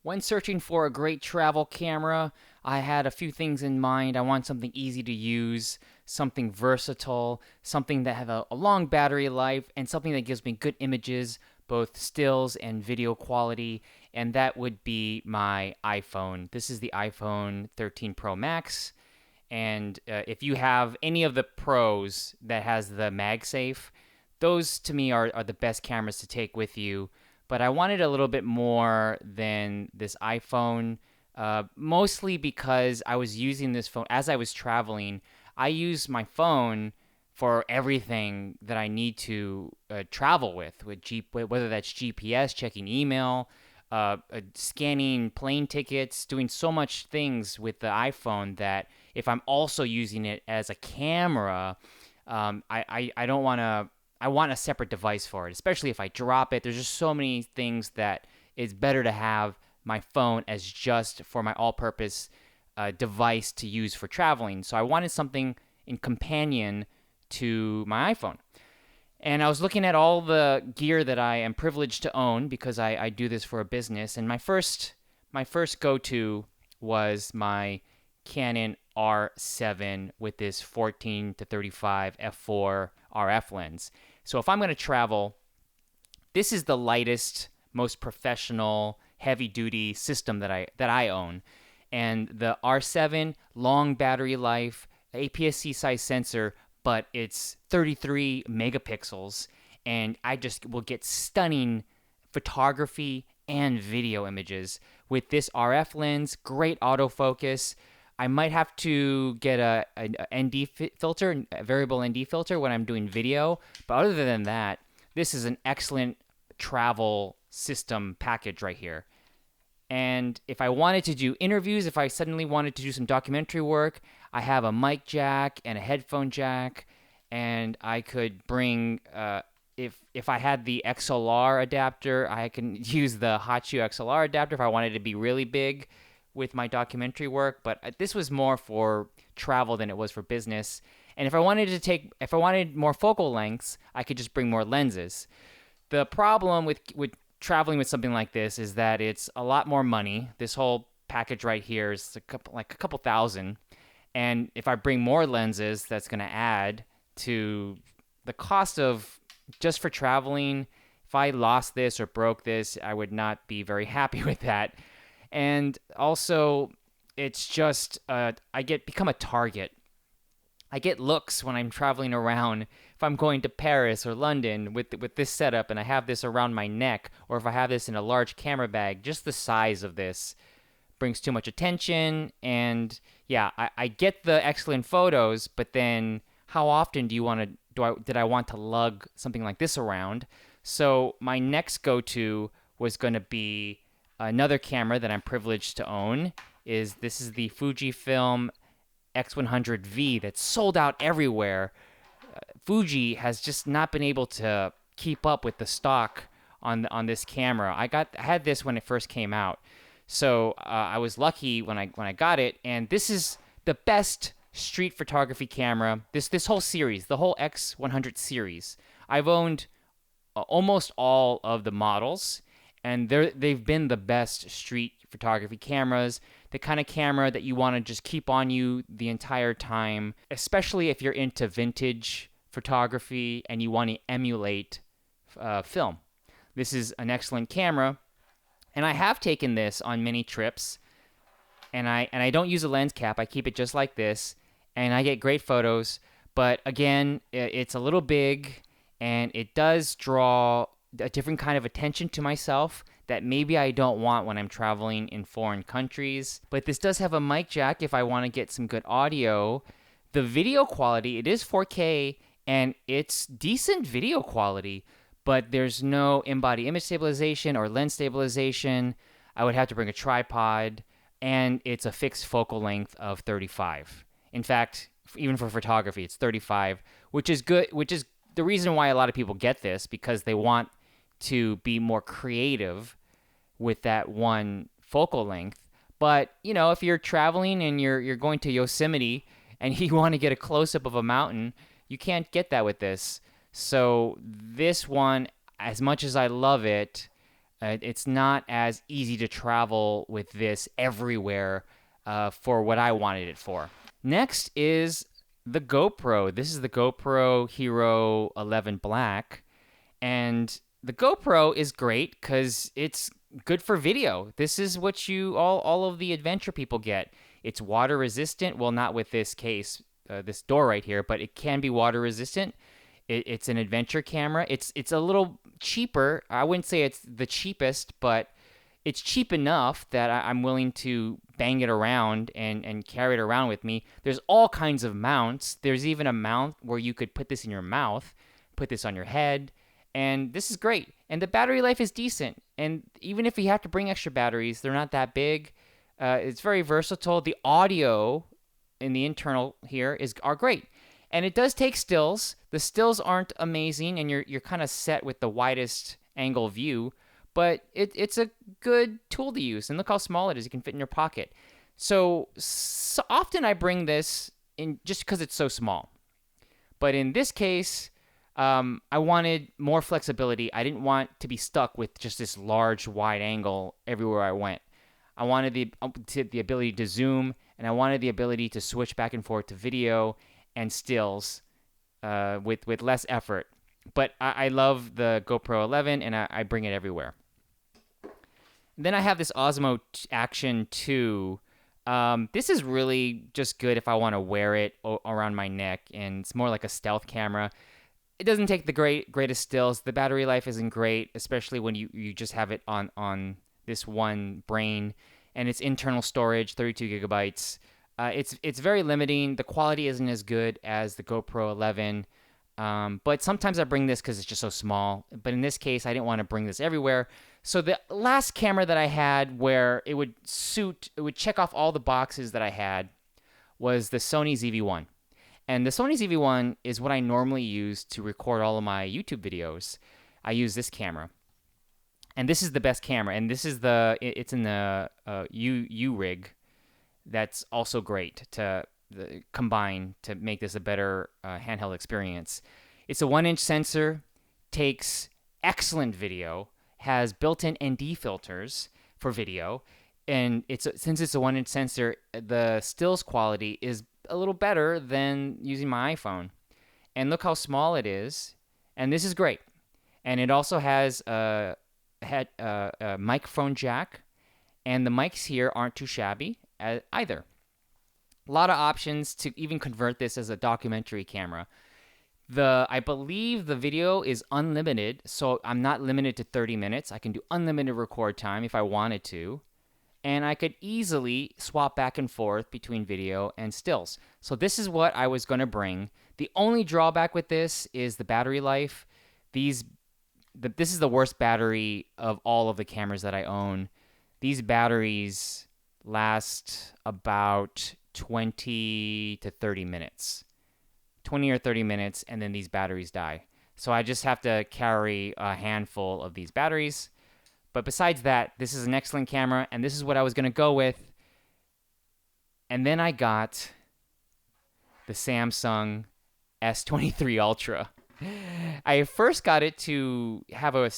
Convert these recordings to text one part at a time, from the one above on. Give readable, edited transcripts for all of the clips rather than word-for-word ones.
When searching for a great travel camera, I had a few things in mind. I want something easy to use, something versatile, something that have a long battery life, and something that gives me good images, both stills and video quality, and that would be my iPhone. This is the iPhone 13 Pro Max, and if you have any of the Pros that has the MagSafe, those to me are the best cameras to take with you. But I wanted a little bit more than this iPhone, mostly because I was using this phone as I was traveling. I use my phone for everything that I need to travel with whether that's GPS, checking email, scanning plane tickets, doing so much things with the iPhone that if I'm also using it as a camera, I don't want to. I want a separate device for it, especially if I drop it. There's just so many things that it's better to have my phone as just for my all-purpose device to use for traveling. So I wanted something in companion to my iPhone. And I was looking at all the gear that I am privileged to own because I do this for a business. And my first go-to was my Canon R7 with this 14 to 35 f4 RF lens. So if I'm going to travel, this is the lightest, most professional, heavy-duty system that I own. And the R7, long battery life, APS-C size sensor, but it's 33 megapixels, and I just will get stunning photography and video images with this RF lens. Great autofocus. I might have to get a ND filter, a variable ND filter when I'm doing video, but other than that, this is an excellent travel system package right here. And if I wanted to do interviews, if I suddenly wanted to do some documentary work, I have a mic jack and a headphone jack, and I could bring if I had the XLR adapter, I can use the Hachu XLR adapter if I wanted to be really big with my documentary work. But this was more for travel than it was for business. And if I wanted more focal lengths, I could just bring more lenses. The problem with traveling with something like this is that it's a lot more money. This whole package right here is a couple thousand, and if I bring more lenses, that's going to add to the cost of just for traveling. If I lost this or broke this, I would not be very happy with that. And also, it's just become a target. I get looks when I'm traveling around. If I'm going to Paris or London with this setup and I have this around my neck, or if I have this in a large camera bag, just the size of this brings too much attention. And yeah, I get the excellent photos, but then how often did I want to lug something like this around? So my next go-to was going to be another camera that I'm privileged to own. This is the Fujifilm X100V that's sold out everywhere. Fuji has just not been able to keep up with the stock on this camera. I had this when it first came out, so I was lucky when I got it. And this is the best street photography camera. This whole series, the whole X100 series, I've owned almost all of the models, and they've been the best street photography cameras. The kind of camera that you want to just keep on you the entire time, especially if you're into vintage photography and you want to emulate film. This is an excellent camera, and I have taken this on many trips, and I don't use a lens cap. I keep it just like this, and I get great photos. But again, it's a little big, and it does draw a different kind of attention to myself that maybe I don't want when I'm traveling in foreign countries. But this does have a mic jack if I want to get some good audio. The video quality, it is 4K, and it's decent video quality, but there's no in-body image stabilization or lens stabilization. I would have to bring a tripod, and it's a fixed focal length of 35. In fact, even for photography, it's 35, which is good, which is the reason why a lot of people get this, because they want to be more creative with that one focal length. But, if you're traveling and you're going to Yosemite and you want to get a close-up of a mountain, you can't get that with this. So this one, as much as I love it, It's not as easy to travel with this everywhere for what I wanted it for. Next is the GoPro. This is the GoPro Hero 11 Black. And the GoPro is great because it's good for video. This is what all of the adventure people get. It's water resistant. Well, not with this case, this door right here, but it can be water resistant. It's an adventure camera. It's a little cheaper. I wouldn't say it's the cheapest, but it's cheap enough that I'm willing to bang it around and carry it around with me. There's all kinds of mounts. There's even a mount where you could put this in your mouth, put this on your head, and this is great. And the battery life is decent. And even if you have to bring extra batteries, they're not that big. It's very versatile. The audio in the internal here are great. And it does take stills. The stills aren't amazing, and you're kind of set with the widest angle view, but it's a good tool to use. And look how small it is. You can fit in your pocket. So often I bring this in just because it's so small. But in this case, I wanted more flexibility. I didn't want to be stuck with just this large, wide angle everywhere I went. I wanted the ability to zoom, and I wanted the ability to switch back and forth to video and stills with less effort. But I love the GoPro 11, and I bring it everywhere. Then I have this Osmo Action 2. This is really just good if I want to wear it around my neck, and it's more like a stealth camera. It doesn't take the greatest stills. The battery life isn't great, especially when you just have it on this one brain, and it's internal storage, 32 gigabytes. It's very limiting. The quality isn't as good as the GoPro 11, but sometimes I bring this because it's just so small. But in this case, I didn't want to bring this everywhere. So the last camera that I had where it would check off all the boxes that I had was the Sony ZV1. And the Sony ZV1 is what I normally use to record all of my YouTube videos. I use this camera. And this is the best camera. And this is it's in the U rig. That's also great to combine to make this a better handheld experience. It's a 1-inch sensor, takes excellent video, has built-in ND filters for video, and since it's a 1-inch sensor, the stills quality is a little better than using my iPhone. And look how small it is, and this is great. And it also has a microphone jack, and the mics here aren't too shabby either. A lot of options to even convert this as a documentary camera. I believe the video is unlimited, so I'm not limited to 30 minutes. I can do unlimited record time if I wanted to. And I could easily swap back and forth between video and stills. So this is what I was going to bring. The only drawback with this is the battery life. This is the worst battery of all of the cameras that I own. These batteries last about 20 to 30 minutes. 20 or 30 minutes, and then these batteries die. So I just have to carry a handful of these batteries. But besides that, this is an excellent camera, and this is what I was going to go with. And then I got the Samsung S23 Ultra. I first got it to have a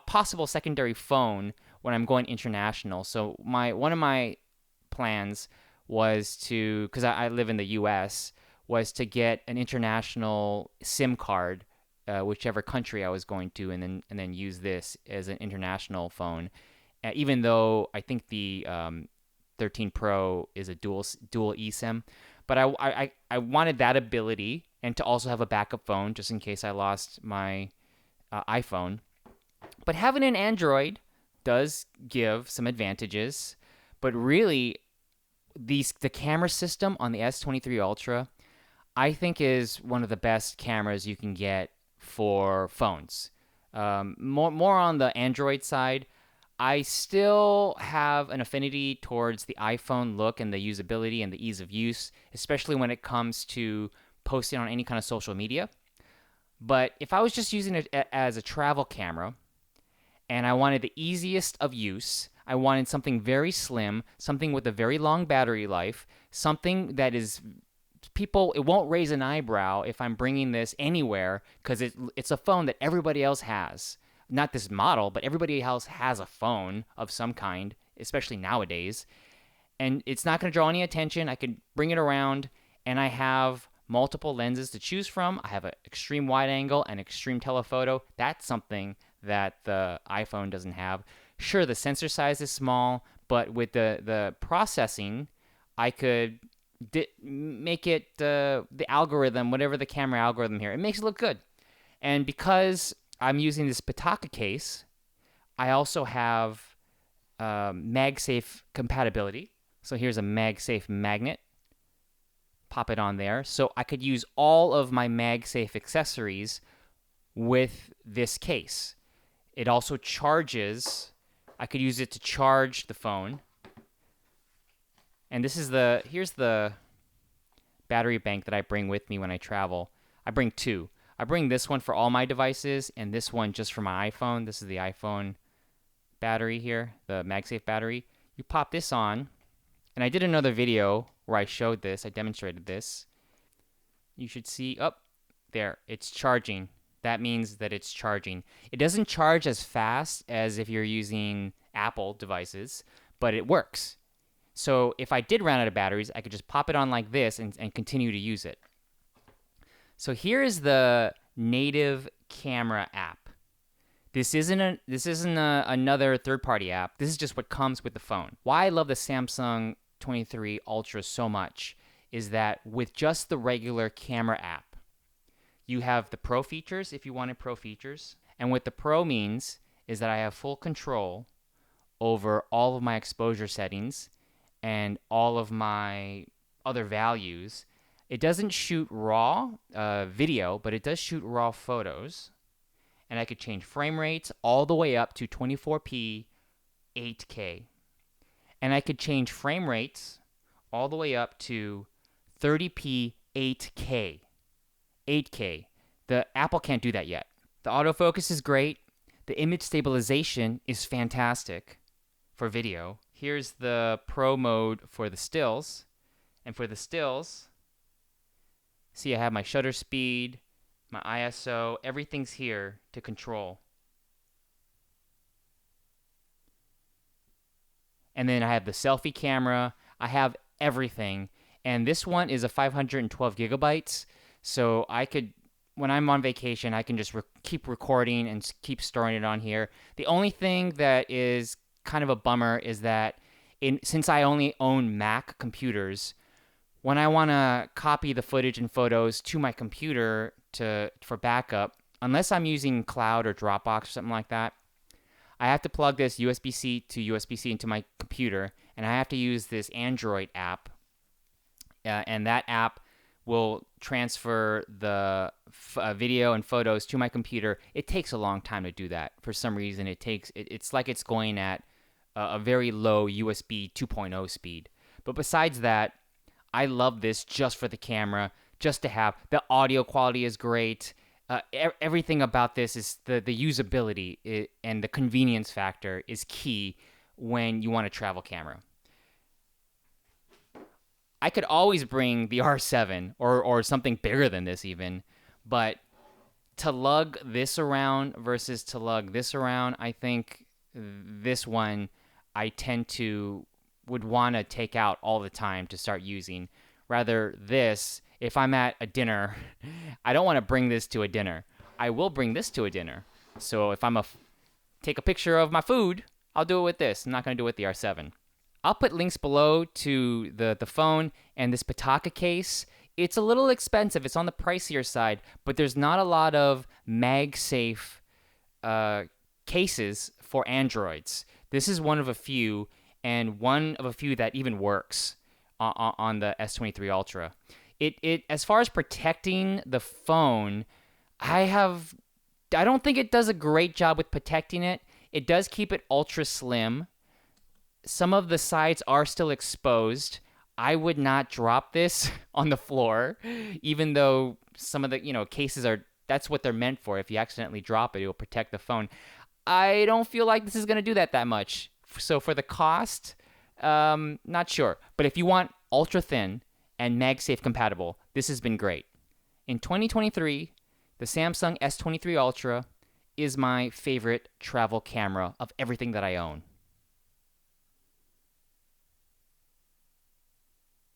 possible secondary phone when I'm going international. So one of my plans was because I live in the U.S., was to get an international SIM card, whichever country I was going to, and then use this as an international phone. Even though I think the 13 Pro is a dual eSIM, but I wanted that ability, and to also have a backup phone just in case I lost my iPhone. But having an Android does give some advantages, but really the camera system on the S23 Ultra, I think, is one of the best cameras you can get for phones. More on the Android side. I still have an affinity towards the iPhone look and the usability and the ease of use, especially when it comes to posting on any kind of social media. But if I was just using it as a travel camera and I wanted the easiest of use, I wanted something very slim, something with a very long battery life, something that is it won't raise an eyebrow if I'm bringing this anywhere because it's a phone that everybody else has. not this model, but everybody else has a phone of some kind, especially nowadays. And it's not going to draw any attention. I can bring it around, and I have multiple lenses to choose from. I have an extreme wide angle and extreme telephoto. That's something that the iPhone doesn't have. Sure, the sensor size is small, but with the processing, I could make it the algorithm, whatever the camera algorithm here, it makes it look good. And because I'm using this Pitaka case, I also have MagSafe compatibility. So here's a MagSafe magnet. Pop it on there. So I could use all of my MagSafe accessories with this case. It also charges. I could use it to charge the phone. And here's the battery bank that I bring with me when I travel. I bring two. I bring this one for all my devices and this one just for my iPhone. This is the iPhone battery here, the MagSafe battery. You pop this on, and I did another video where I showed this. I demonstrated this. You should see, there, it's charging. That means that it's charging. It doesn't charge as fast as if you're using Apple devices, but it works. So if I did run out of batteries, I could just pop it on like this and continue to use it. So here is the native camera app. This isn't another third-party app. This is just what comes with the phone. Why I love the Samsung 23 Ultra so much is that with just the regular camera app, you have the Pro features if you wanted Pro features. And what the Pro means is that I have full control over all of my exposure settings and all of my other values. It doesn't shoot raw video, but it does shoot raw photos. And I could change frame rates all the way up to 24p 8K. And I could change frame rates all the way up to 30p 8K. 8K. The Apple can't do that yet. The autofocus is great. The image stabilization is fantastic for video. Here's the Pro mode for the stills. And for the stills, see, I have my shutter speed, my ISO, everything's here to control. And then I have the selfie camera. I have everything. And this one is a 512 gigabytes. So I could, when I'm on vacation, I can just keep recording and keep storing it on here. The only thing that is kind of a bummer is that since I only own Mac computers, when I want to copy the footage and photos to my computer for backup, unless I'm using cloud or Dropbox or something like that, I have to plug this USB-C to USB-C into my computer, and I have to use this Android app, and that app will transfer the video and photos to my computer. It takes a long time to do that. For some reason, it's like it's going at a very low USB 2.0 speed. But besides that, I love this just for the camera, just to have. The audio quality is great. Everything about this is the usability and the convenience factor is key when you want a travel camera. I could always bring the R7 or something bigger than this even, but to lug this around versus to lug this around, I think this one I would want to take out all the time to start using. Rather this, if I'm at a dinner, I don't want to bring this to a dinner. I will bring this to a dinner. So if I'm take a picture of my food, I'll do it with this. I'm not going to do it with the R7. I'll put links below to the phone and this Pitaka case. It's a little expensive. It's on the pricier side, but there's not a lot of MagSafe cases for Androids. This is one of a few, and one of a few that even works on the S23 Ultra. It as far as protecting the phone, I don't think it does a great job with protecting it. It does keep it ultra slim. Some of the sides are still exposed. I would not drop this on the floor, even though some of the cases that's what they're meant for. If you accidentally drop it, it will protect the phone. I don't feel like this is going to do that much. So for the cost, not sure. But if you want ultra thin and MagSafe compatible, this has been great. In 2023, the Samsung S23 Ultra is my favorite travel camera of everything that I own.